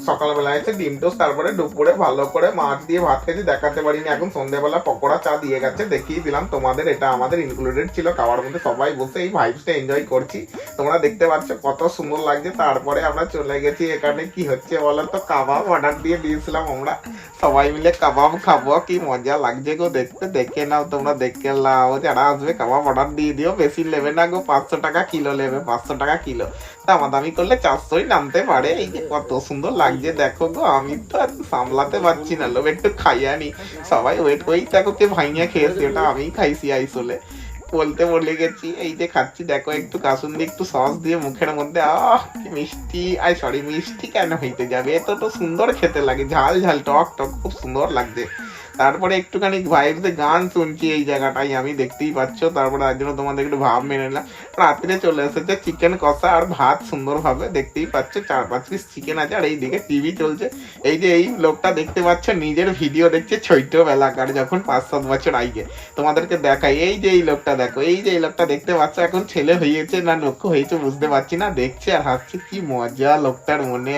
সকালবেলা এসে ডিম টোস্ট, তারপরে দুপুরে ভালো করে মাছ দিয়ে ভাত খেয়েছি, দেখাতে পারিনি। এখন সন্ধ্যেবেলা পকোড়া চা দিয়ে গেছে, দেখিয়ে দিলাম তোমাদের। এটা আমাদের ইনক্লুডেড ছিল খাওয়ার মধ্যে, সবাই বসে এই ভাইবসটা এনজয় করছি। তোমরা দেখতে পাচ্ছ কত সুন্দর লাগছে। তারপরে আমরা চলে গেছি এখানে, কি হচ্ছে বলো তো, কাবাব অর্ডার দিয়ে দিয়েছিলাম আমরা, সবাই মিলে কাবাব খাবো। কি মজা লাগছে গো দেখতে, দেখে নাও তোমরা, দেখে নাও। যারা আসবে কাবাব অর্ডার দিয়ে দিও, বেশি নেবে না গো, 500 টাকা কিলো নেবে, 500 টাকা কিলো। দামাদামি করলে 400ই নামতে পারে। এই যে কত সুন্দর লাগছে দেখো গো, আমি তো আর সামলাতে পারছি না, লোক একটু খাইয়া নি। সবাই ওয়েট করেই থাকো, কে ভাইয়া খেয়েছি, ওটা আমিই খাইছি আইসলে, বলতে বলে গেছি। এই যে খাচ্ছি দেখো, একটু কাসুন্দি একটু সস দিয়ে মুখের মধ্যে, আহ কি মিষ্টি, সরি মিষ্টি কেন হইতে যাবে, এত তো সুন্দর খেতে লাগে, ঝাল ঝাল টক টক, খুব সুন্দর লাগছে। তারপরে একটুখানি ভাইবসে গান শুনছি এই জায়গাটাই আমি, দেখতেই পাচ্ছ। তারপরে তার জন্য তোমাদের একটু ভাব মেনে নিলাম। রাত্রে চলে এসেছে চিকেন কষা আর ভাত, সুন্দরভাবে দেখতেই পাচ্ছ, 4-5 পিস চিকেন আছে। আর এইদিকে টিভি চলছে। এই যে এই লোকটা দেখতে পাচ্ছ, নিজের ভিডিও দেখছে ছোটবেলাকার, যখন 5-7 বছর আগে। তোমাদেরকে দেখাই, এই যে এই লোকটা দেখো, এই যে এই লোকটা দেখতে পাচ্ছ, এখন ছেলে হয়েছে না লক্ষ্য হয়েছে বুঝতে পারছি না, দেখছে আর হাসছে, কি মজা লোকটার মনে।